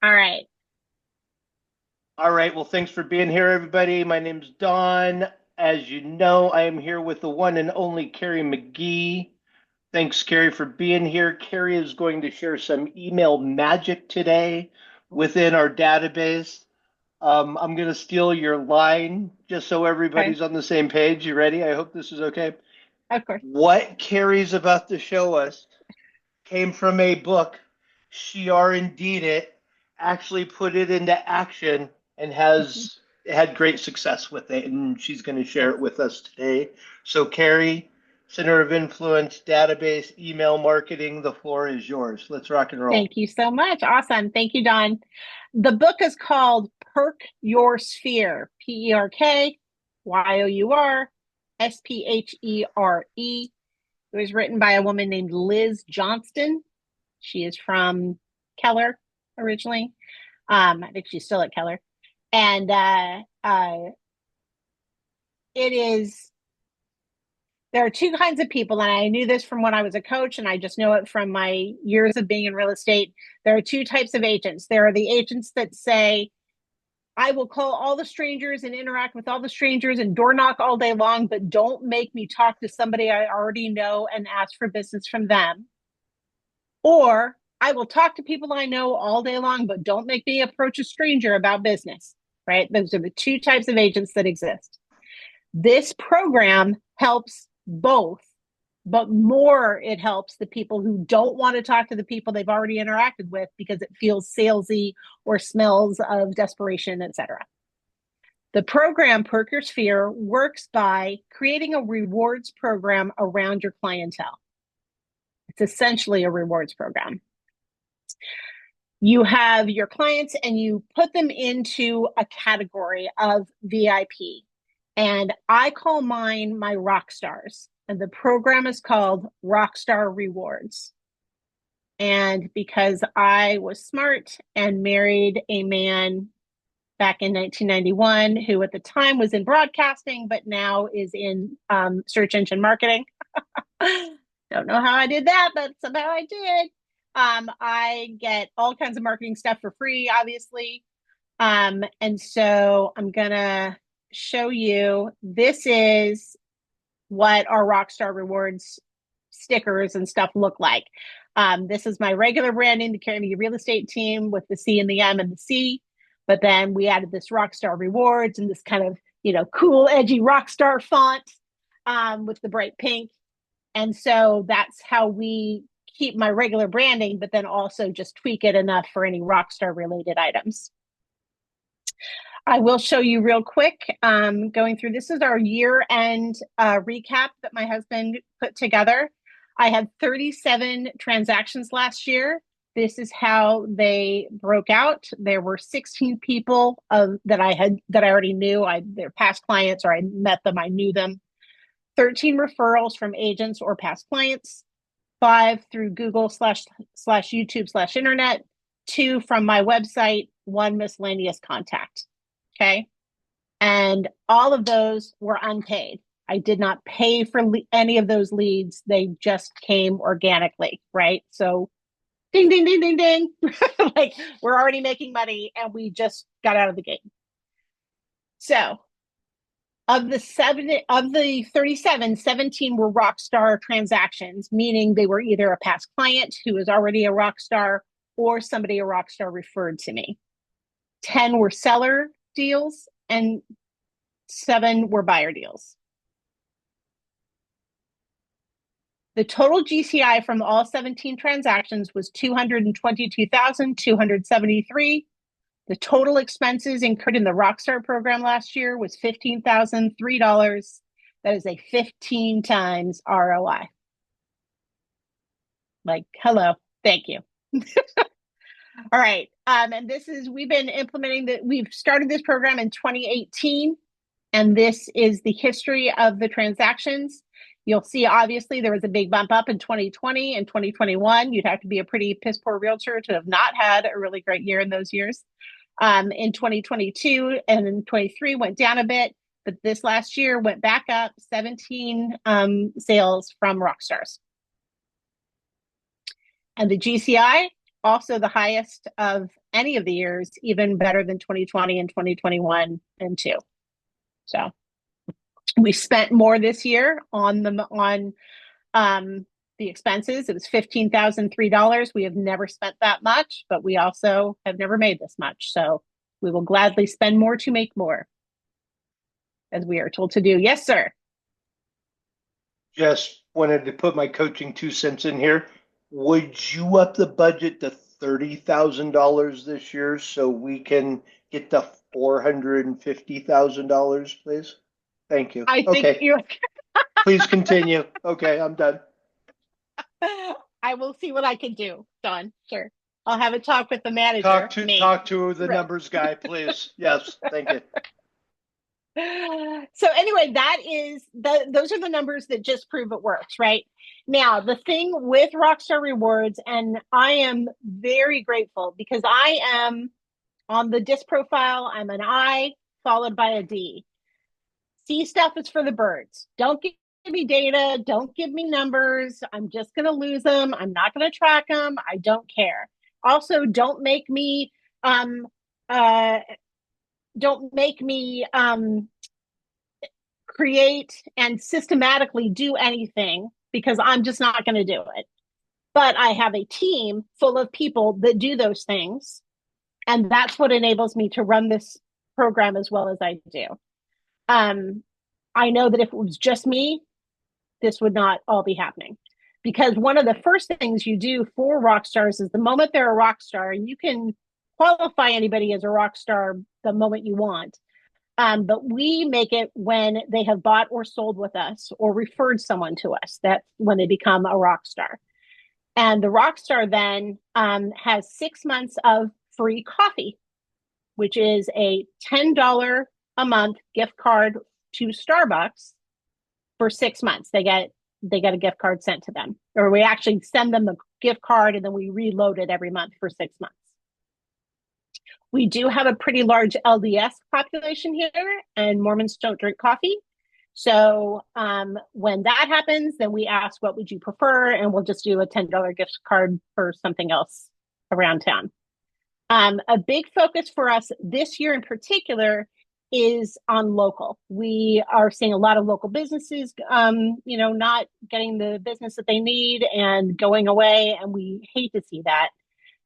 All right. All right. Well, thanks for being here, everybody. My name's Don. As you know, I am here with the one and only Cari McGee. Thanks, Cari, for being here. Cari is going to share some email magic today within our database. I'm going to steal your line just so Okay. everybody's on the same page. You ready? I hope this is okay. Of course. What Cari's about to show us came from a book. She are indeed it, actually put it into action and Mhm. has had great success with it. And she's going to share Yes. it with us today. So, Cari, Center of Influence, database, email marketing, the floor is yours. Let's rock and roll. Thank you so much. Awesome. Thank you, Don. The book is called Perk Your Sphere, PERKYOURSPHERE. It was written by a woman named Liz Johnston. She is from Keller originally. I think she's still at Keller. And it is there are two kinds of people, and I knew this from when I was a coach, and I just know it from my years of being in real estate. There are two types of agents. There are the agents that say, I will call all the strangers and interact with all the strangers and door knock all day long, but don't make me talk to somebody I already know and ask for business from them. Or I will talk to people I know all day long, but don't make me approach a stranger about business, right? Those are the two types of agents that exist. This program helps both, but more it helps the people who don't want to talk to the people they've already interacted with because it feels salesy or smells of desperation, etc. The program Perk Your Sphere works by creating a rewards program around your clientele. It's essentially a rewards program. You have your clients and you put them into a category of VIP. And I call mine my rock stars. And the program is called Rockstar Rewards. And because I was smart and married a man back in 1991 who at the time was in broadcasting, but now is in search engine marketing. Don't know how I did that, but somehow I did. I get all kinds of marketing stuff for free, obviously. And so I'm gonna show you. This is what our Rockstar Rewards stickers and stuff look like. This is my regular branding, the Cari McGee real estate team with the C and the M and the C. But then we added this Rockstar Rewards and this kind of, cool, edgy Rockstar font with the bright pink. And so that's how we keep my regular branding, but then also just tweak it enough for any Rockstar related items. I will show you real quick. Going through this is our year end recap that my husband put together. I had 37 transactions last year. This is how they broke out. There were 16 people that I already knew. They're past clients or I met them, I knew them. 13 referrals from agents or past clients, 5 through Google slash YouTube slash internet, 2 from my website, 1 miscellaneous contact. Okay. And all of those were unpaid. I did not pay for any of those leads. They just came organically, right? So ding, ding, ding, ding, ding. Like we're already making money and we just got out of the gate. So of the 37, 17 were rock star transactions, meaning they were either a past client who was already a rock star or somebody a rock star referred to me. 10 were seller deals and 7 were buyer deals. The total GCI from all 17 transactions was 222,273. The total expenses incurred in the Rockstar program last year was $15,003. That is a 15 times ROI. Like, hello, thank you. All right. And we've been implementing that. We've started this program in 2018, and this is the history of the transactions. You'll see, obviously, there was a big bump up in 2020 and 2021. You'd have to be a pretty piss poor realtor to have not had a really great year in those years. In 2022 and in 23 went down a bit, but this last year went back up 17 sales from Rockstars. And the GCI also the highest of any of the years, even better than 2020 and 2021 and two. So we spent more this year on the expenses. It was $15,003. We have never spent that much, but we also have never made this much. So we will gladly spend more to make more, as we are told to do. Yes, sir. Just wanted to put my coaching 2 cents in here. Would you up the budget to $30,000 this year so we can get to $450,000, please? Thank you. I think Okay, you please continue. Okay, I'm done. I will see what I can do, Don. Sure. I'll have a talk with the manager, me. Talk to the Right. numbers guy, please. Yes, thank you. So anyway, those are the numbers that just prove it works, right? Now, the thing with Rockstar Rewards, and I am very grateful because I am on the DISC profile, I'm an I followed by a D. C stuff is for the birds. Don't give me data. Don't give me numbers. I'm just going to lose them. I'm not going to track them. I don't care. Also, um, uh, don't make me create and systematically do anything because I'm just not going to do it. But I have a team full of people that do those things. And that's what enables me to run this program as well as I do. Um, I know that if it was just me, this would not all be happening. Because one of the first things you do for rock stars is the moment they're a rock star, and you can qualify anybody as a rock star the moment you want. But we make it when they have bought or sold with us or referred someone to us. That's when they become a rock star. And the rock star then has 6 months of free coffee, which is a $10 a month gift card to Starbucks for 6 months. They get a gift card sent to them, or we actually send them the gift card and then we reload it every month for 6 months. We do have a pretty large LDS population here, and Mormons don't drink coffee. So when that happens, then we ask, what would you prefer? And we'll just do a $10 gift card for something else around town. A big focus for us this year in particular is on local. We are seeing a lot of local businesses, not getting the business that they need and going away, and we hate to see that.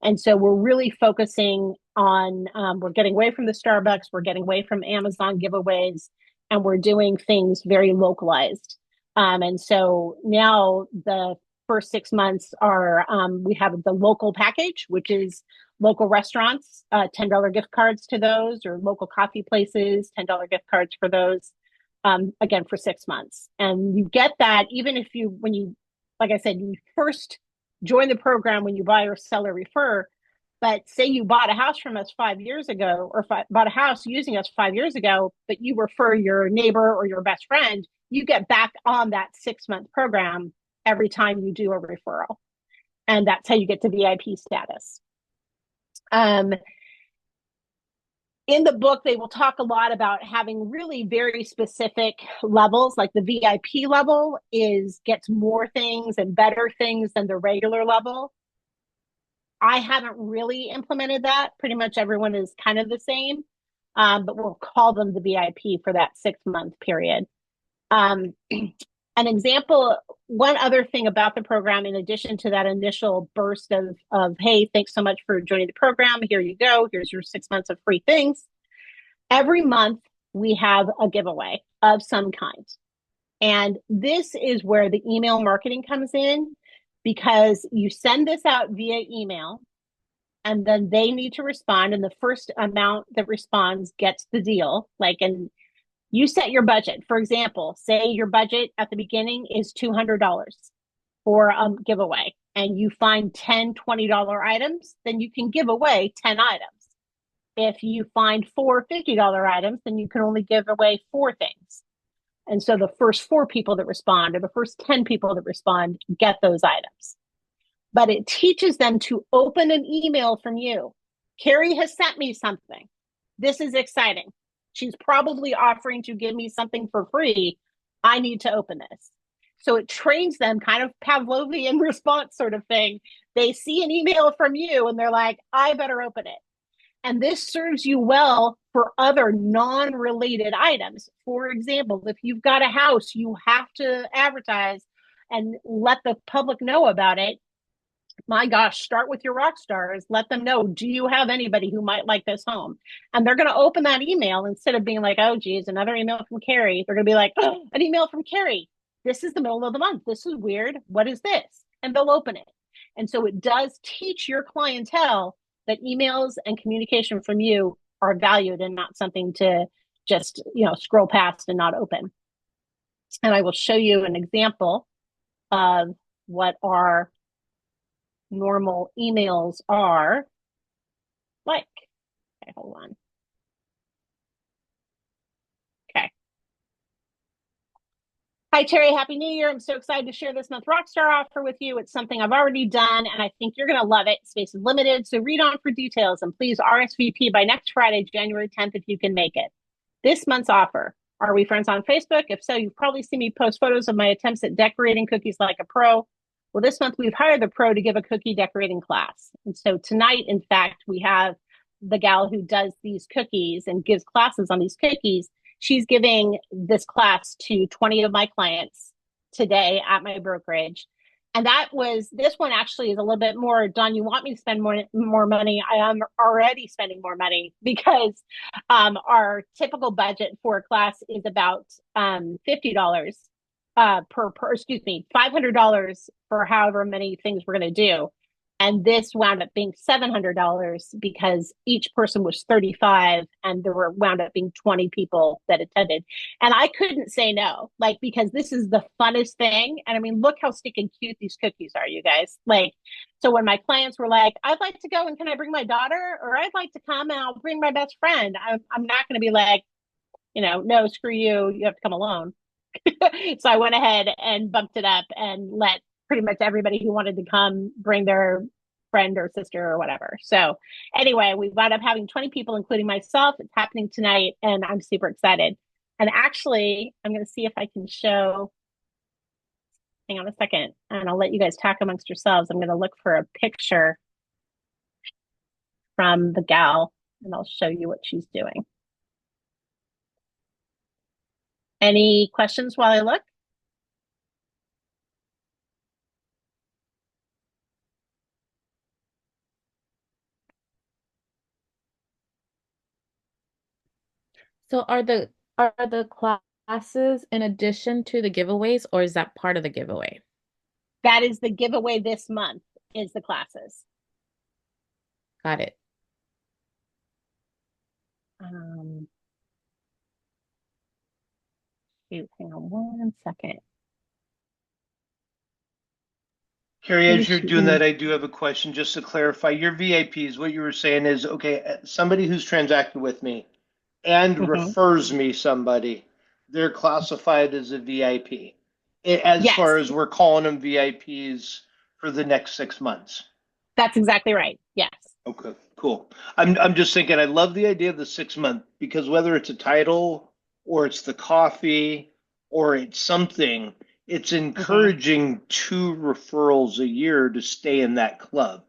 And so we're really focusing on, we're getting away from the Starbucks, we're getting away from Amazon giveaways, and we're doing things very localized. And so now the first 6 months are, we have the local package, which is local restaurants, $10 gift cards to those, or local coffee places, $10 gift cards for those, again, for 6 months. And you get that even if like I said, you first join the program when you buy or sell or refer. But say you bought a house from us 5 years ago, or bought a house using us 5 years ago, but you refer your neighbor or your best friend, you get back on that 6 month program every time you do a referral. And that's how you get to VIP status. In the book, they will talk a lot about having really very specific levels. Like the VIP level gets more things and better things than the regular level. I haven't really implemented that. Pretty much everyone is kind of the same, but we'll call them the VIP for that 6 month period. An example, one other thing about the program, in addition to that initial burst of hey, thanks so much for joining the program. Here you go. Here's your 6 months of free things. Every month we have a giveaway of some kind. And this is where the email marketing comes in, because you send this out via email and then they need to respond. And the first amount that responds gets the deal. And you set your budget. For example, say your budget at the beginning is $200 for a giveaway, and you find 10 $20 items, then you can give away 10 items. If you find four $50 items, then you can only give away 4 things. And so the first 4 people that respond, or the first 10 people that respond, get those items. But it teaches them to open an email from you. Cari has sent me something. This is exciting. She's probably offering to give me something for free. I need to open this. So it trains them, kind of Pavlovian response sort of thing. They see an email from you and they're like, I better open it. And this serves you well for other non-related items. For example, if you've got a house, you have to advertise and let the public know about it. My gosh, start with your rock stars. Let them know, do you have anybody who might like this home? And they're going to open that email instead of being like, oh, geez, another email from Carrie. They're going to be like, oh, an email from Carrie. This is the middle of the month. This is weird. What is this? And they'll open it. And so it does teach your clientele that emails and communication from you are valued and not something to just, scroll past and not open. And I will show you an example of what our normal emails are like. Okay, hold on. Okay. Hi, Terry. Happy New Year. I'm so excited to share this month Rockstar offer with you. It's something I've already done, and I think you're going to love it. Space is limited, so read on for details, and please RSVP by next Friday, January 10th, if you can make it. This month's offer. Are we friends on Facebook? If so, you've probably seen me post photos of my attempts at decorating cookies like a pro. Well, this month we've hired the pro to give a cookie decorating class. And so tonight, in fact, we have the gal who does these cookies and gives classes on these cookies. She's giving this class to 20 of my clients today at my brokerage. And this one actually is a little bit more, Don, you want me to spend more money? I am already spending more money because our typical budget for a class is about $50 excuse me, $500 for however many things we're going to do. And this wound up being $700 because each person was 35 and there wound up being 20 people that attended. And I couldn't say no, because this is the funnest thing. And I mean, look how stinking cute these cookies are, you guys. So when my clients were like, I'd like to go and can I bring my daughter? Or I'd like to come and I'll bring my best friend. I'm not going to be like, no, screw you. You have to come alone. So I went ahead and bumped it up and let pretty much everybody who wanted to come bring their friend or sister or whatever. So anyway, we wound up having 20 people, including myself. It's happening tonight and I'm super excited. And actually, I'm going to see if I can show, hang on a second, and I'll let you guys talk amongst yourselves. I'm going to look for a picture from the gal and I'll show you what she's doing. Any questions while I look? So are the classes in addition to the giveaways, or is that part of the giveaway? That is the giveaway this month, is the classes. Got it. Hang on one second. Carrie, as you're doing that, I do have a question just to clarify. Your VIPs, what you were saying is, okay, somebody who's transacted with me and refers me somebody, they're classified as a VIP. As Yes, far as we're calling them VIPs for the next 6 months. that's exactly right. Yes. Okay, cool. I'm just thinking I love the idea of the 6 month because whether it's a title or it's the coffee or it's something, it's encouraging 2 referrals a year to stay in that club.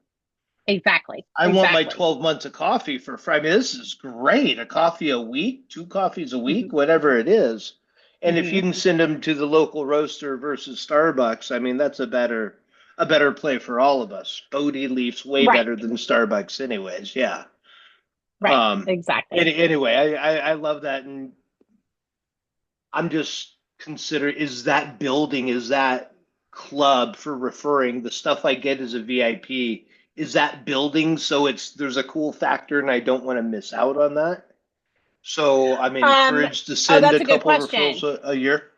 Exactly. I want my Exactly. 12 months of coffee for Friday. This is great. A coffee a week, 2 coffees a week, Mhm. whatever it is. And if you Mhm. can send them to the local roaster versus Starbucks, I mean, that's a better play for all of us. Bodie Leaf's way Right. better than Starbucks anyways. Yeah. Right. Exactly. Anyway, I love that. And I'm just considering, is that club for referring the stuff I get as a VIP, is that building so there's a cool factor and I don't want to miss out on that? So I'm Um, encouraged to oh, send that's a a good couple referrals question. a year.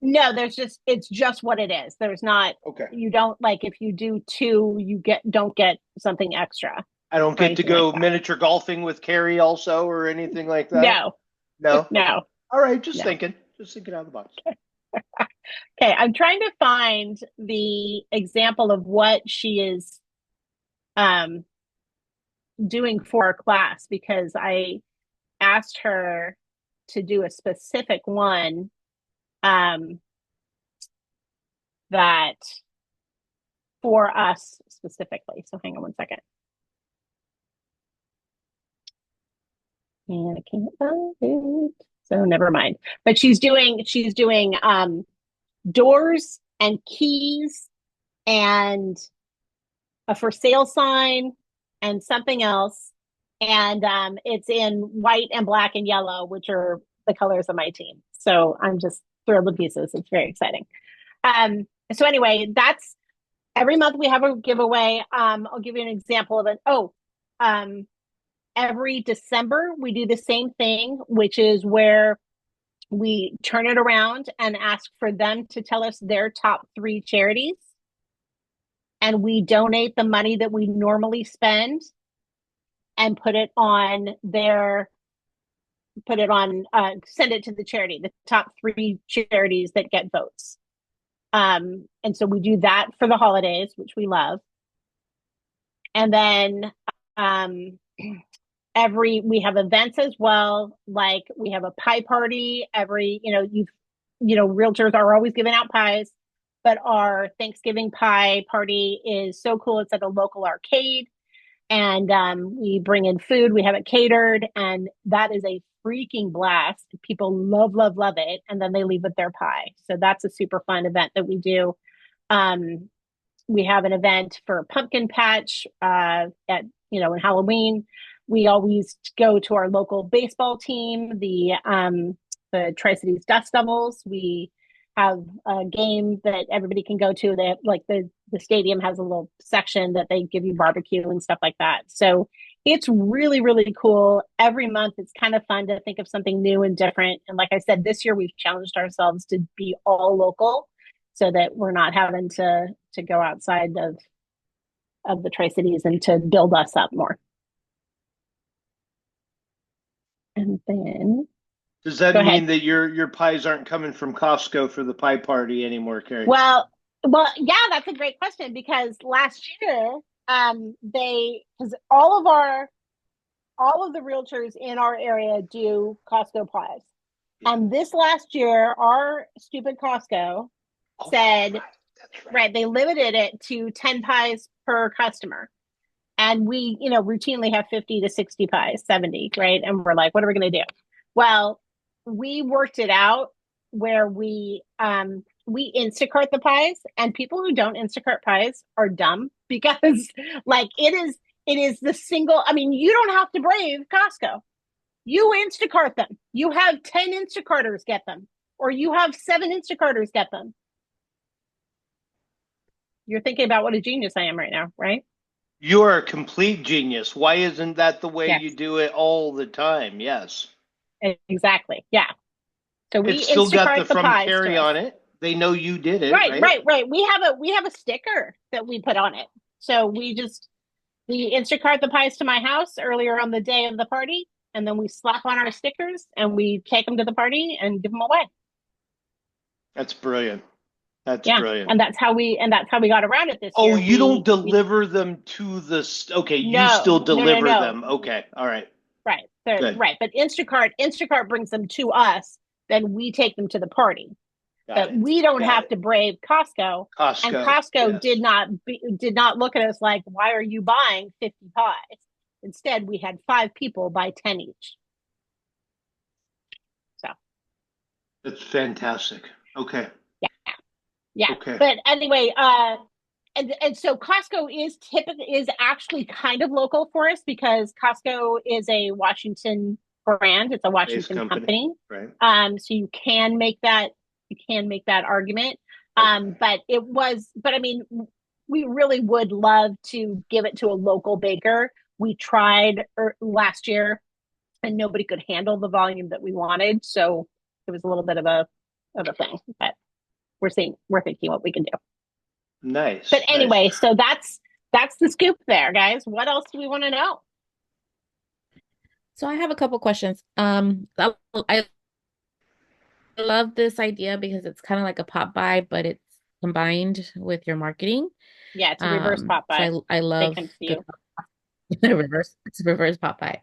No, it's just what it is. There's not, Okay. you don't if you do two, don't get something extra I don't or get to anything like go that. miniature golfing with Carrie also or anything like that. No, No? Okay. no, All right. Just no. thinking. Just thinking out of the box. Okay. I'm trying to find the example of what she is um doing for our class because I asked her to do a specific one um, that for us specifically. So hang on one second. And I can't find it. So never mind. But she's doing doors and keys and a for sale sign and something else. And it's in white and black and yellow, which are the colors of my team. So I'm just thrilled to pieces. It's very exciting. So anyway, that's every month we have a giveaway. I'll give you an example of it. Every December we do the same thing, which is where we turn it around and ask for them to tell us their top 3 charities. And we donate the money that we normally spend and send it to the charity, the top 3 charities that get votes. And so we do that for the holidays, which we love. And then we have events as well. Like we have a pie party realtors are always giving out pies, but our Thanksgiving pie party is so cool. It's at a local arcade, and we bring in food. We have it catered, and that is a freaking blast. People love, love, love it, and then they leave with their pie. So that's a super fun event that we do. We have an event for pumpkin patch in Halloween. We always go to our local baseball team, the Tri-Cities Dust Devils. We have a game that everybody can go to. They have, like the stadium has a little section that they give you barbecue and stuff like that. So it's really, really cool. Every month it's kind of fun to think of something new and different. And like I said, this year we've challenged ourselves to be all local so that we're not having to go outside of the Tri-Cities and to build us up more. And then does that mean that your pies aren't coming from Costco for the pie party anymore, Cari? Well, yeah, that's a great question because last year, because all of the realtors in our area do Costco pies, and this last year, our stupid Costco said, right, they limited it to 10 pies per customer. And we, routinely have 50 to 60 pies, 70, right? And we're like, what are we going to do? Well, we worked it out where we Instacart the pies, and people who don't Instacart pies are dumb because like it is the single, I mean, you don't have to brave Costco. You Instacart them. You have 10 Instacarters get them, or you have 7 Instacarters get them. You're thinking about what a genius I am right now, right? You're a complete genius. Why isn't that the way you do it all the time? Yes. Exactly. Yeah. So we it's still got the from Cari on it. They know you did it. Right. We have a sticker that we put on it. So we Instacart the pies to my house earlier on the day of the party, and then we slap on our stickers and we take them to the party and give them away. That's brilliant. That's brilliant. And that's how we got around it this year. Oh, you don't deliver them to the okay, you still deliver them. Okay. All right. Right. Right. But Instacart brings them to us, then we take them to the party. But we don't have to brave Costco. And Costco did not look at us like, why are you buying 50 pies? Instead, we had 5 people buy 10 each. So that's fantastic. Okay. Yeah. Okay. But anyway, and so Costco is actually kind of local for us because Costco is a Washington brand. It's a Washington company. Right. So you can make that argument. But I mean, we really would love to give it to a local baker. We tried last year and nobody could handle the volume that we wanted. So it was a little bit of a thing, but we're thinking what we can do. Nice. But anyway, so that's the scoop there, guys. What else do we want to know? So I have a couple questions. I love this idea because it's kind of like a pop buy, but it's combined with your marketing. Yeah, it's a reverse pop buy. So I love the reverse pop buy.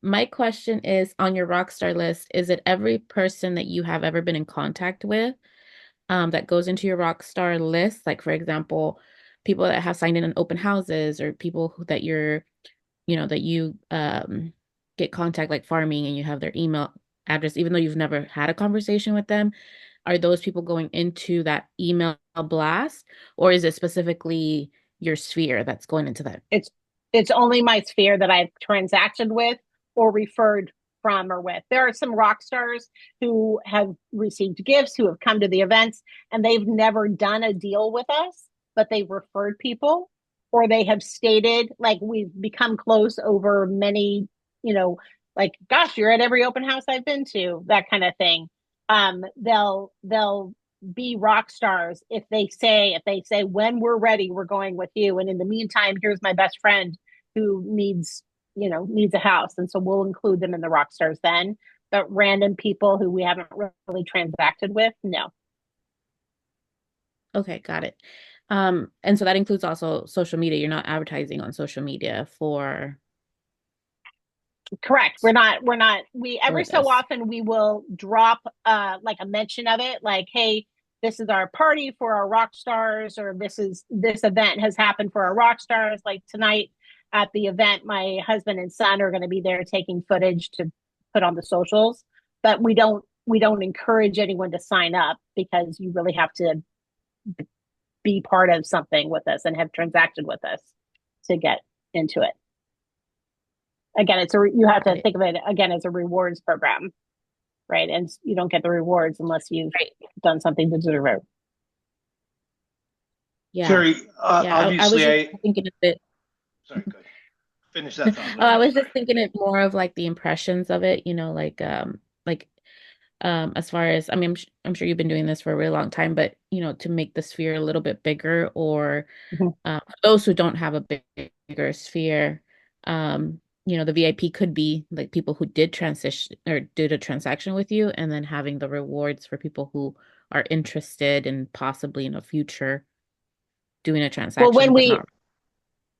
My question is on your rockstar list, is it every person that you have ever been in contact with? that goes into your rock star list? Like, for example, people that have signed in on open houses or people that that you get contact like farming and you have their email address, even though you've never had a conversation with them. Are those people going into that email blast, or is it specifically your sphere that's going into that? It's it's only my sphere that I've transacted with or referred from or with. There are some rock stars who have received gifts, who have come to the events, and they've never done a deal with us, but they've referred people, or they have stated, like, we've become close over many, like, gosh, you're at every open house I've been to, that kind of thing. They'll be rock stars if they say when we're ready we're going with you, and in the meantime here's my best friend who needs a house, and so we'll include them in the rock stars then. But random people who we haven't really transacted with, no. Okay, got it. And so that includes also social media. You're not advertising on social media for Correct. We're not we for every so this. often we will drop like a mention of it, like, hey, this is our party for our rock stars, or this event has happened for our rock stars. Like tonight at the event, my husband and son are going to be there taking footage to put on the socials. But we don't encourage anyone to sign up, because you really have to be part of something with us and have transacted with us to get into it. Again, you have Got to it. think of it again as a rewards program, right? And you don't get the rewards unless you've Right. done something to deserve it. Yeah. Carrie, Yeah. I was obviously, just thinking of it. sorry, go ahead. Finish that thought, Oh, I Linda. was just Sorry. thinking it more of like the impressions of it, like as far as I mean, I'm sure you've been doing this for a really long time, but to make the sphere a little bit bigger, or Mhm. for those who don't have a bigger sphere, the VIP could be like people who did transition or did a transaction with you, and then having the rewards for people who are interested in possibly in the future doing a Well, transaction, but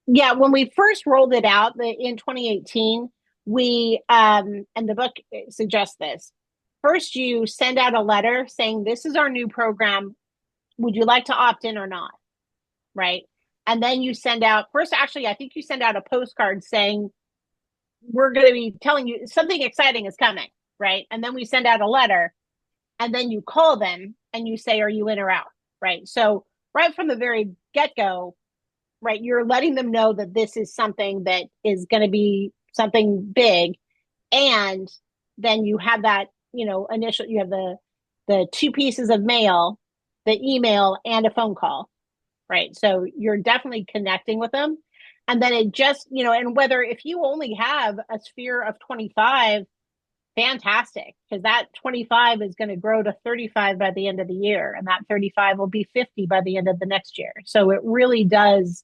not. when we first rolled it out in 2018, we and the book suggests this. First, you send out a letter saying, "This is our new program. Would you like to opt in or not?" Right? And then you send out first. Actually, I think you send out a postcard saying, "We're going to be telling you something exciting is coming." Right? And then we send out a letter, and then you call them and you say, "Are you in or out?" Right? So right from the very get go, right, you're letting them know that this is something that is going to be something big. And then you have that, initial, you have the two pieces of mail, the email and a phone call, right? So you're definitely connecting with them. And then it just, and whether if you only have a sphere of 25, fantastic, because that 25 is going to grow to 35 by the end of the year, and that 35 will be 50 by the end of the next year. So it really does,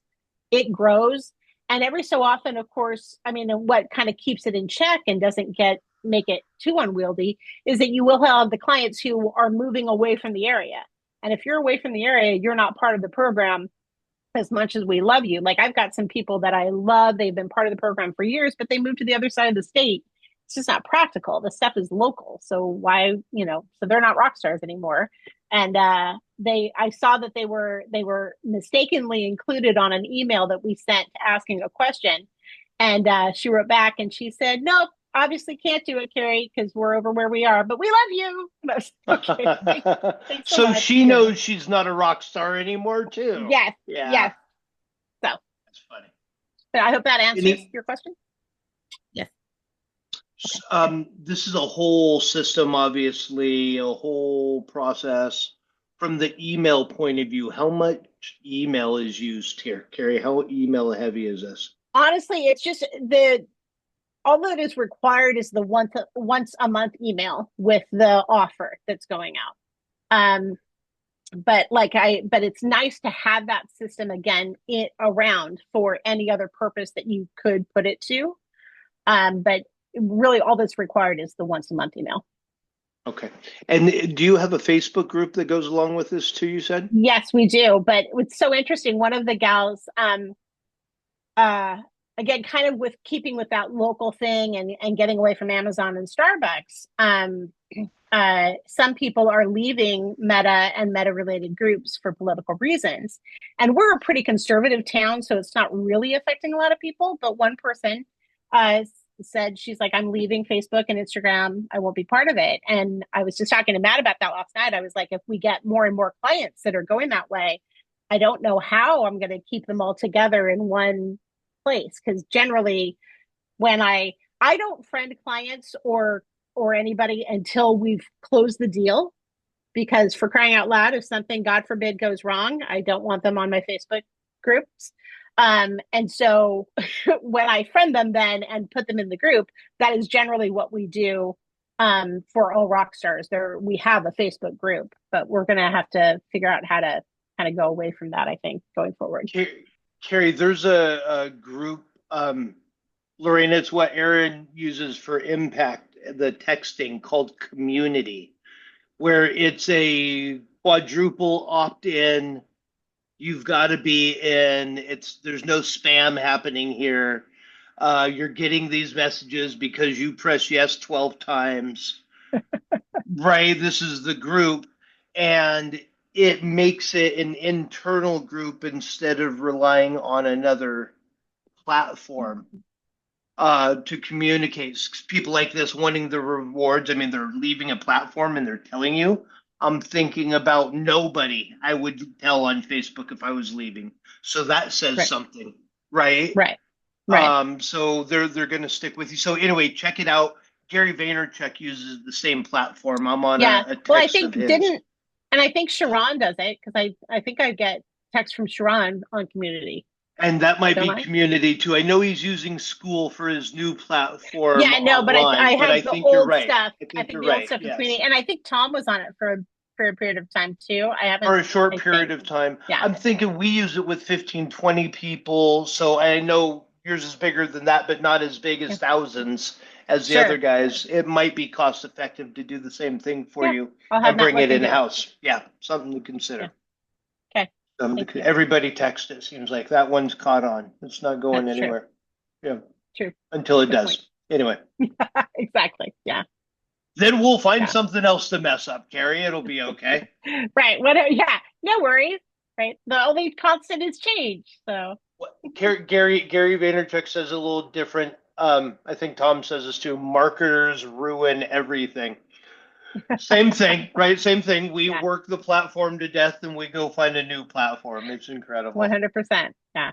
it grows. And every so often, of course, I mean, what kind of keeps it in check and doesn't make it too unwieldy is that you will have the clients who are moving away from the area. And if you're away from the area, you're not part of the program. As much as we love you, like, I've got some people that I love, they've been part of the program for years, but they moved to the other side of the state. It's just not practical. The stuff is local, so why, so they're not rock stars anymore. And I saw that they were mistakenly included on an email that we sent asking a question. And she wrote back and she said, "Nope, obviously can't do it, Carrie, because we're over where we are, but we love you." And I was, okay, thanks so So much. she knows she's not a rock star anymore, too. Yes, Yeah, yes. So that's funny. but I hope that answers Any, your question. Yes. Okay. this is a whole system, obviously, a whole process. From the email point of view, how much email is used here, Carrie? How email heavy is this? Honestly, it's just the all that is required is the once a month email with the offer that's going out. But it's nice to have that system again around for any other purpose that you could put it to. But really, all that's required is the once a month email. Okay. And do you have a Facebook group that goes along with this too, you said? Yes, we do. But it's so interesting. One of the gals, uh, again, kind of keeping with that local thing and getting away from Amazon and Starbucks. some people are leaving Meta and Meta related groups for political reasons. And we're a pretty conservative town, so it's not really affecting a lot of people. But one person uh, said, she's like, I'm leaving Facebook and Instagram. I won't be part of it. And I was just talking to Matt about that last night. I was like, if we get more and more clients that are going that way, I don't know how I'm going to keep them all together in one place. Because generally, when I don't friend clients or anybody until we've closed the deal, because for crying out loud, if something God forbid goes wrong, I don't want them on my Facebook groups. And so when I friend them then and put them in the group, that is generally what we do for all rock stars. There we have a Facebook group, but we're gonna have to figure out how to kind of go away from that, I think, going forward. Carrie, there's a group, Lorraine, it's what Aaron uses for impact, the texting called community, where it's a quadruple opt-in. You've got to be in. There's no spam happening here. You're getting these messages because you press yes 12 times. Right, this is the group, and it makes it an internal group instead of relying on another platform to communicate. People like this wanting the rewards. I mean, they're leaving a platform and they're telling you. I'm thinking about nobody I would tell on Facebook if I was leaving. So that says Right, something, right? right, right. So they're going to stick with you. So anyway, check it out. Gary Vaynerchuk uses the same platform. I'm on Yeah. a Well, I text of think his. didn't, and I think Sharon does it because I think I get text from Sharon on Community, And that might don't be I? community too. I know he's using School for his new platform Yeah, no, but I online, but I have the think you're old right. stuff. I I think think you're the old right. stuff in Yes. Community, and I think Tom was on it for a period of time too. I For haven't. a short I period think. of time. Yeah. I'm thinking we use it with 15, 20 people. So I know yours is bigger than that, but not as big Yeah. as thousands as the other Sure. guys. It might be cost effective to do the same thing for Yeah. you I'll have and Matt bring look it in into it. house. Yeah, something to Yeah. consider. Okay. Thank you. Everybody text it. Seems like that one's caught on. It's not going That's true. anywhere. Yeah, True. until it Good point. does. Anyway, Exactly. Yeah. then we'll find Yeah. something else to mess up, Carrie. It'll be okay. Right. What? Yeah. No worries. Right. The only constant is change. So. Gary Vaynerchuk says a little different. I think Tom says this too. Marketers ruin everything. Same thing, right? Same thing. We Yeah. work the platform to death and we go find a new platform. It's incredible. 100%. Yeah.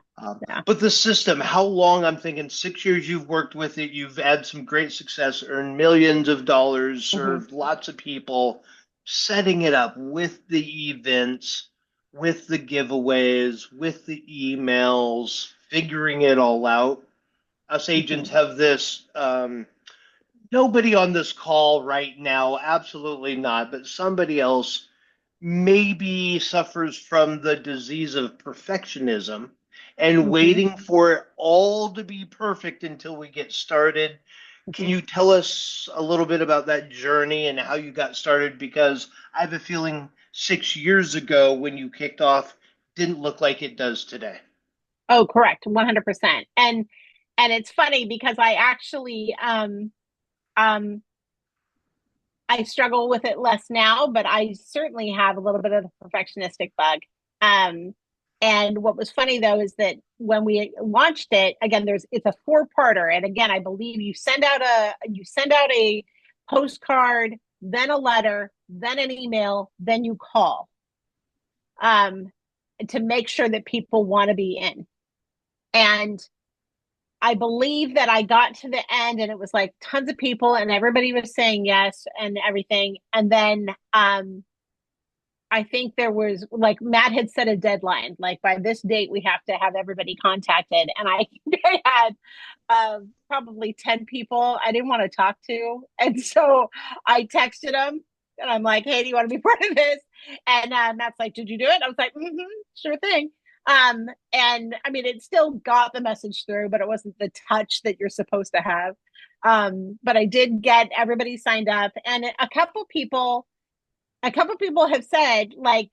Yeah. But the system, how long? I'm thinking 6 years you've worked with it. You've had some great success, earned millions of dollars, Hmm. served lots of people, setting it up with the events, with the giveaways, with the emails, figuring it all out. Us agents Hmm. have this. Nobody on this call right now, absolutely not, but somebody else maybe suffers from the disease of perfectionism and Hmm. waiting for it all to be perfect until we get started. Can Hmm. you tell us a little bit about that journey and how you got started? Because I have a feeling 6 years ago when you kicked off didn't look like it does today. Oh, correct. 100%. And it's funny because I actually um I struggle with it less now, but I certainly have a little bit of the perfectionistic bug. Um, and what was funny though is that when we launched it, again, it's a four-parter, and again, I believe you send out a postcard, then a letter, then an email, then you call um, to make sure that people want to be in. And I believe that I got to the end and it was like tons of people and everybody was saying yes and everything. And then I think there was like Matt had set a deadline, like by this date we have to have everybody contacted. And I think I had probably 10 people I didn't want to talk to. And so I texted them and I'm like, hey, do you want to be part of this? And Matt's like, did you do it? I was like, sure thing. And I mean, it still got the message through, but it wasn't the touch that you're supposed to have. But I did get everybody signed up, and a couple people have said like,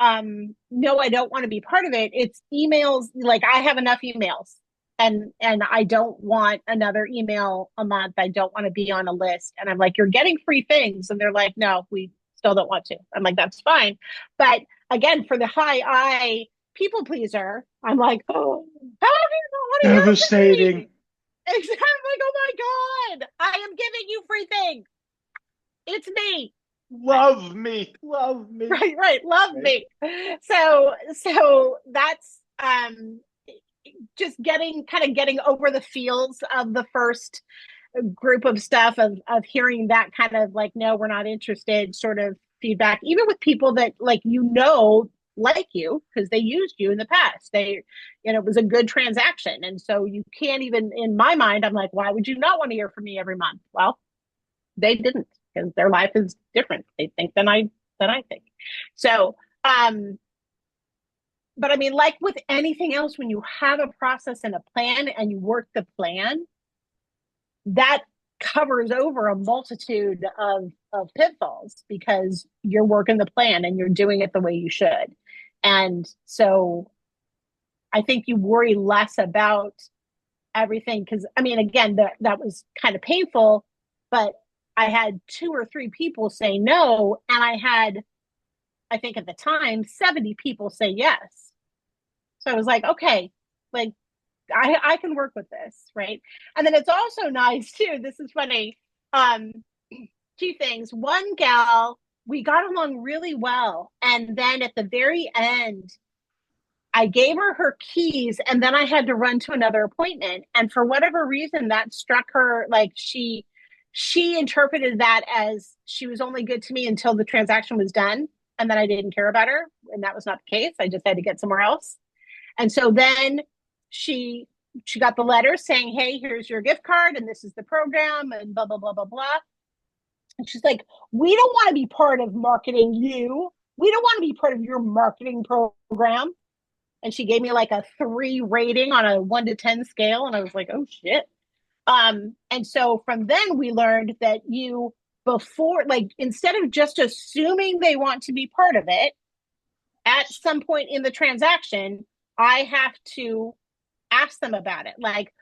no, I don't want to be part of it. It's emails. Like I have enough emails. and I don't want another email a month. I don't want to be on a list. And I'm like, you're getting free things. And they're like, no, we still don't want to. I'm like, that's fine. But again, for the high I people pleaser, I'm like, oh, how do you not want to hear from Devastating. me? Exactly. Like, oh my God, I am giving you free things. It's me. But Love me. Love me. right, love Right. me. So that's just getting over the feels of the first group of stuff of hearing that kind of like, no, we're not interested sort of feedback, even with people that like, like you because they used you in the past. It was a good transaction. And so you can't even, in my mind, I'm like, why would you not want to hear from me every month? Well, they didn't, because their life is different. They think than I think. So, but I mean, like with anything else, when you have a process and a plan and you work the plan, that covers over a multitude of pitfalls because you're working the plan and you're doing it the way you should. And so I think you worry less about everything because I mean, again, that was kind of painful, but I had two or three people say no, and I think at the time, 70 people say yes. So I was like, okay, like I can work with this, right? And then it's also nice too. This is funny. Um, Two things. One gal, we got along really well, and then at the very end, I gave her her keys, and then I had to run to another appointment. And for whatever reason, that struck her like she interpreted that as she was only good to me until the transaction was done, and then I didn't care about her, and that was not the case. I just had to get somewhere else. And so then she she got the letter saying, "Hey, here's your gift card, and this is the program, and blah blah blah blah blah." And she's like, "We don't want to be part of marketing you. We don't want to be part of your marketing program." And she gave me like a 3 rating on a 1 to 10 scale, and I was like, "Oh shit." And so from then we learned that you before like instead of just assuming they want to be part of it, at some point in the transaction, I have to ask them about it. Like,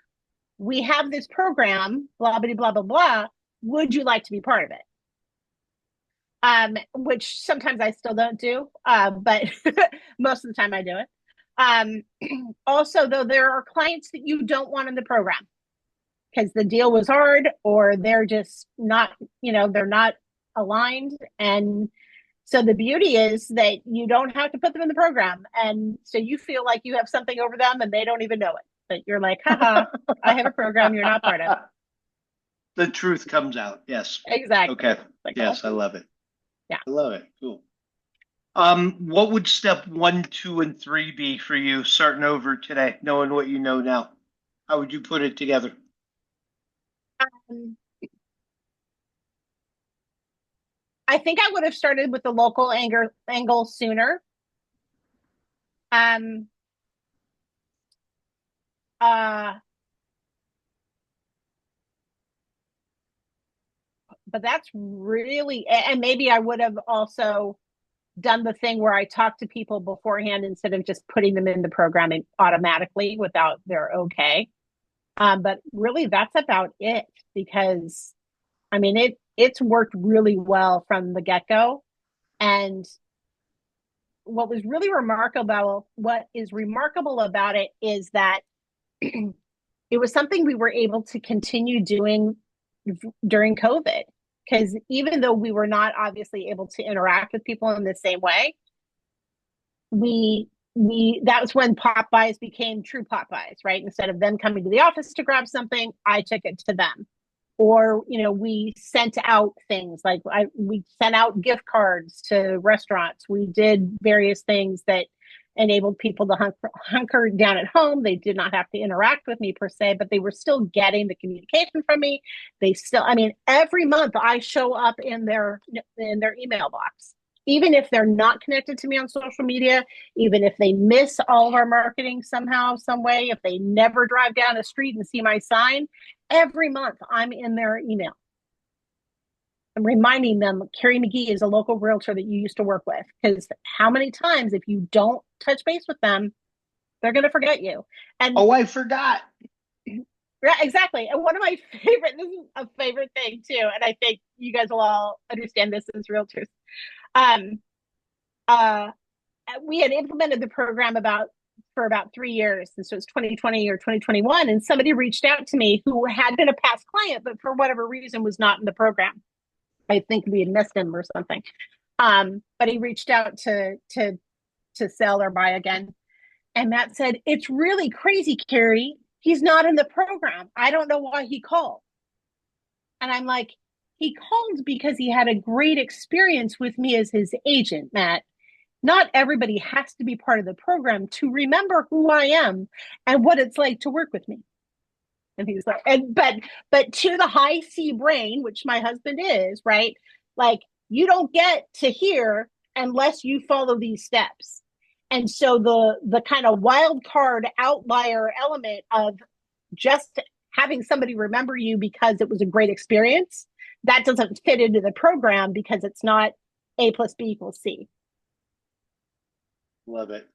we have this program, blah, blah, blah, blah, blah. Would you like to be part of it? Which sometimes I still don't do, but most of the time I do it. Also, though, there are clients that you don't want in the program because the deal was hard or they're just not, they're not aligned. And so the beauty is that you don't have to put them in the program. And so you feel like you have something over them and they don't even know it. But you're like, haha, I have a program you're not part of. The truth comes out. Yes. Exactly. Okay. Like, oh, Yes, I love it. yeah. I love it. Cool. What would step one, two, and three be for you starting over today, knowing what you know now? How would you put it together? Um, I think I would have started with the local angle sooner. Um, uh, but that's really, and maybe I would have also done the thing where I talk to people beforehand instead of just putting them in the programming automatically without their okay. But really, that's about it because I mean it's worked really well from the get go. And what is remarkable about it is that it was something we were able to continue doing during COVID. Because even though we were not obviously able to interact with people in the same way, we that was when pop buys became true pop buys, right? Instead of them coming to the office to grab something, I took it to them. Or we sent out things like we sent out gift cards to restaurants. We did various things that enabled people to hunker down at home. They did not have to interact with me per se, but they were still getting the communication from me. They still, I mean, every month I show up in their email box, even if they're not connected to me on social media, even if they miss all of our marketing somehow, some way, if they never drive down a street and see my sign, every month I'm in their email. I'm reminding them Cari McGee is a local realtor that you used to work with. Because how many times, if you don't touch base with them, they're going to forget you. And Oh, I forgot. Yeah, exactly. And one of my favorite, this is a favorite thing too, and I think you guys will all understand this as realtors. Um, uh, we had implemented the program for about 3 years, and so it's 2020 or 2021, and somebody reached out to me who had been a past client, but for whatever reason was not in the program. I think we had missed him or something. But he reached out to sell or buy again. And Matt said, "It's really crazy, Cari. He's not in the program. I don't know why he called." And I'm like, "He called because he had a great experience with me as his agent, Matt. Not everybody has to be part of the program to remember who I am and what it's like to work with me." And he's like, and but to the high C brain, which my husband is, right? Like, you don't get to hear unless you follow these steps. And so the kind of wild card outlier element of just having somebody remember you because it was a great experience, that doesn't fit into the program because it's not A plus B equals C. Love it.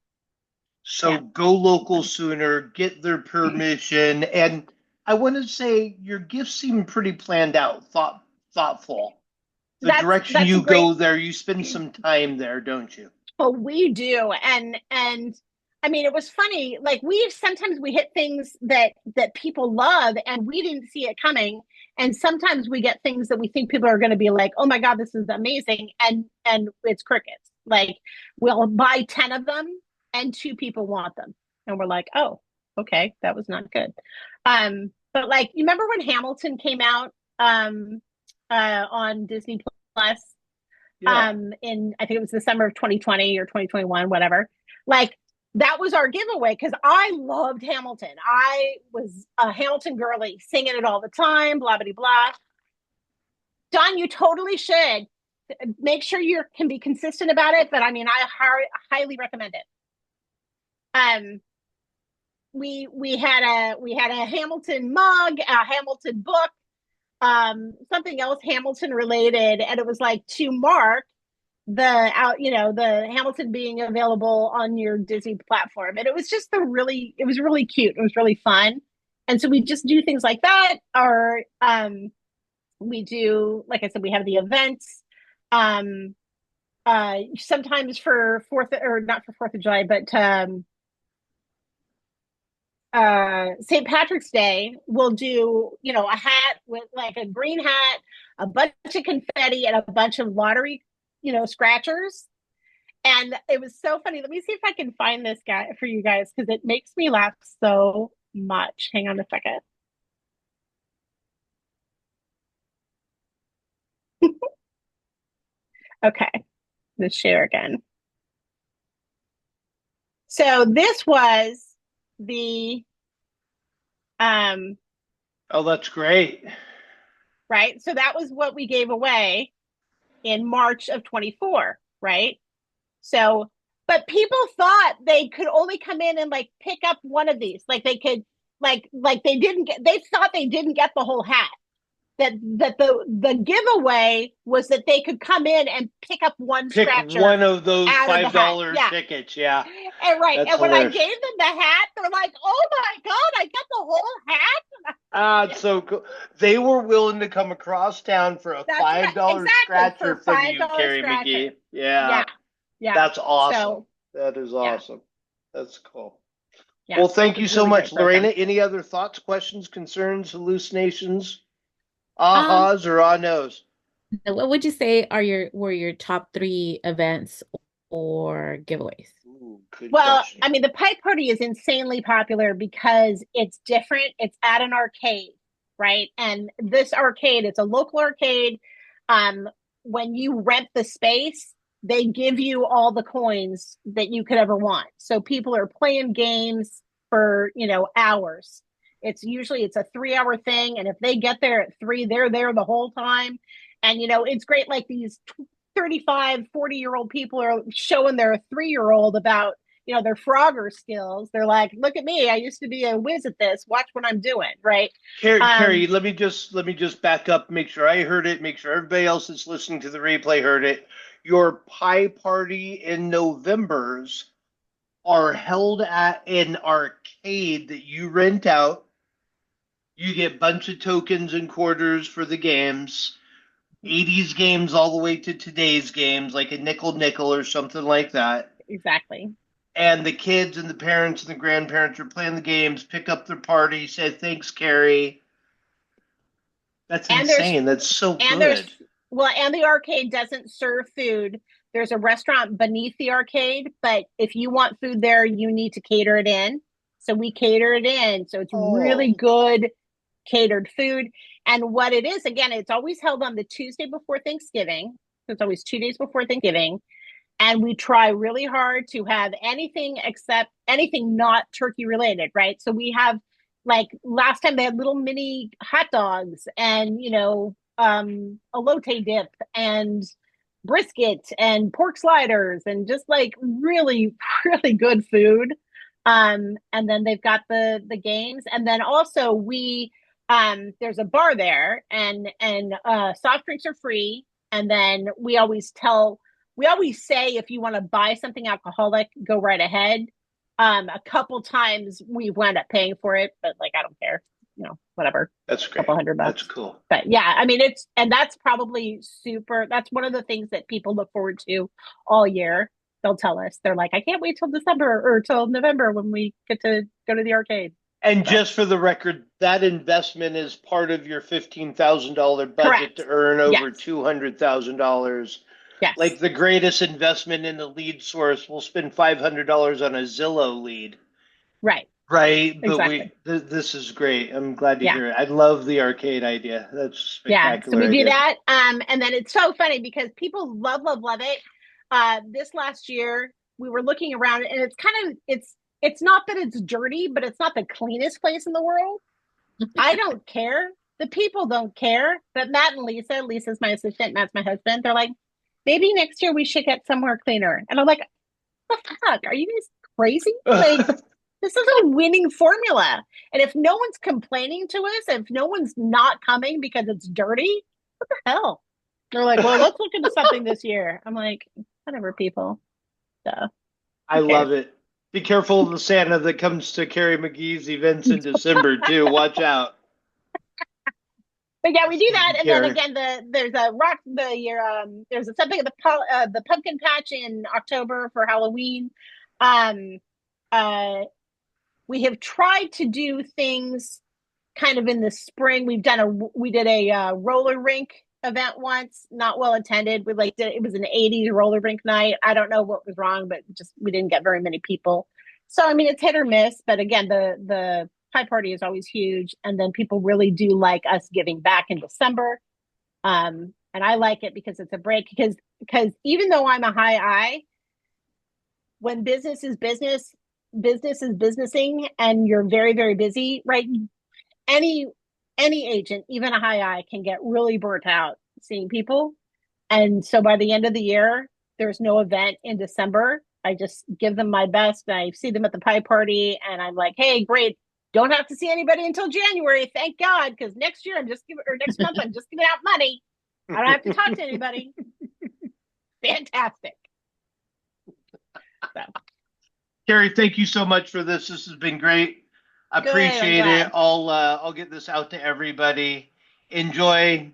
So Yeah. go local sooner, get their permission, and I want to say your gifts seem pretty planned out, thoughtful. The direction That's a you great. go there, you spend some time there, don't you? Oh, we do. And I mean, it was funny. Like, we sometimes we hit things that people love and we didn't see it coming. And sometimes we get things that we think people are going to be like, "Oh my God, this is amazing." And it's crickets. Like, we'll buy 10 of them and two people want them. And we're like, "Oh, okay, that was not good." But like, you remember when Hamilton came out on Disney Plus? Yeah. In, I think it was the summer of 2020 or 2021, whatever. Like, that was our giveaway because I loved Hamilton. I was a Hamilton girly, singing it all the time, blah blah blah. Don, you totally should make sure you can be consistent about it. But I mean, I highly recommend it. Um, we had a Hamilton mug, a Hamilton book, something else Hamilton related, and it was like to mark the Hamilton being available on your Disney platform. And it was just it was really cute. It was really fun. And so we just do things like that. Or we do, like I said, we have the events. Um, Sometimes for Fourth, or not for Fourth of July, but St. Patrick's Day, we'll do, a hat with like a green hat, a bunch of confetti, and a bunch of lottery, scratchers. And it was so funny. Let me see if I can find this guy for you guys because it makes me laugh so much. Hang on a second. Okay, let's share again. So this was the um Oh, that's great. right. So that was what we gave away in March of 24, right? So, but people thought they could only come in and like pick up one of these. Like, they could, like they didn't get, they thought they didn't get the whole hat. That the giveaway was that they could come in and pick up one Pick scratcher one of those out of the hat. $5 Yeah. tickets. Yeah, And right. that's And when I hilarious. gave them the hat, they're like, "Oh my God, I got the whole hat." Ah, it's so cool. They were willing to come across town for a That's right. $5 Exactly. scratcher For from you, $5 Cari scratcher. McGee. Yeah, Yeah. Yeah. that's awesome. So That is yeah. awesome. That's cool. Yeah. Well, thank It you was a so really much, great Lorena. program. Any other thoughts, questions, concerns, hallucinations, Um, ahas, or ah nos? What would you say are were your top three events or giveaways? Ooh, good well, question. I mean, the Pike Party is insanely popular because it's different. It's at an arcade, right? And this arcade, it's a local arcade. Um, when you rent the space, they give you all the coins that you could ever want. So people are playing games for, hours. It's a 3 hour thing. And if they get there at 3, they're there the whole time. And, it's great. Like, these 35, 40-year-old people are showing their 3-year-old about, their Frogger skills. They're like, "Look at me. I used to be a whiz at this. Watch what I'm doing." Right. Cari, Um, let me just back up, make sure I heard it, make sure everybody else that's listening to the replay heard it. Your pie party in November's are held at an arcade that you rent out You get a bunch of tokens and quarters for the games. 80s games all the way to today's games, like a nickel or something like that. Exactly. And the kids and the parents and the grandparents are playing the games, pick up their party, say thanks, Carrie. That's And there's insane. That's so and good. there's well, and the arcade doesn't serve food. There's a restaurant beneath the arcade, but if you want food there, you need to cater it in. So we cater it in. So it's really Oh, good catered food. And what it is, again, it's always held on the Tuesday before Thanksgiving. So it's always 2 days before Thanksgiving. And we try really hard to have anything except anything not turkey related, right? So we have, like, last time they had little mini hot dogs and elote dip and brisket and pork sliders and just like really really good food. And then they've got the games, and then also we there's a bar there, and soft drinks are free. And then we always say, if you want to buy something alcoholic, go right ahead. A couple times we wound up paying for it, but like I don't care, whatever, that's a couple great. hundred That's bucks. cool. But yeah, I mean, and that's probably super. That's one of the things that people look forward to all year. They'll tell us, they're like, I can't wait till December or till November when we get to go to the arcade. And So just for the record, that investment is part of your $15,000 budget to correct. earn over Yes. $200,000. Yes. Like the greatest investment in the lead source, we'll spend $500 on a Zillow lead. Right. Right, but Exactly. this is great. I'm glad to Yeah. hear it. I love the arcade idea. That's a Yeah. So spectacular we do idea. that. And then it's so funny because people love, love, love it. This last year we were looking around, and it's not that it's dirty, but it's not the cleanest place in the world. I don't care. The people don't care. But Matt and Lisa's my assistant, Matt's my husband. They're like, maybe next year we should get somewhere cleaner. And I'm like, what the fuck? Are you guys crazy? Like, this is a winning formula. And if no one's complaining to us, if no one's not coming because it's dirty, what the hell? They're like, well, let's look into something this year. I'm like, whatever, people. So I who cares? love it. Be careful of the Santa that comes to Cari McGee's events in December too. Watch out. But yeah, we do that, Sneaky and then Cari. again, there's a rock the year there's something at the pumpkin patch in October for Halloween. Um, uh, we have tried to do things kind of in the spring. We did a roller rink event once, not well attended. It was an '80s roller rink night. I don't know what was wrong, but just we didn't get very many people. So I mean, it's hit or miss. But again, the pie party is always huge, and then people really do like us giving back in December. And I like it because it's a break. Because even though I'm a high I, when business is businessing, and you're very very busy, right? any any agent, even a high I, can get really burnt out seeing people. And so by the end of the year, there's no event in December. I just give them my best. I see them at the pie party, and I'm like, hey, great. Don't have to see anybody until January. Thank God, because next year I'm just giving, or next month I'm just giving out money. I don't have to talk to anybody. Fantastic. So Cari, thank you so much for this. This has been great. I good. I'm appreciate it. glad. I'll get this out to everybody. Enjoy.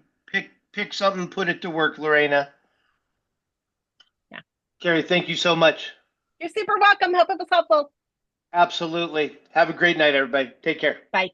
Pick something, put it to work, Lorena. Yeah. Cari, thank you so much. You're super welcome. Hope it was helpful. Absolutely. Have a great night, everybody. Take care. Bye.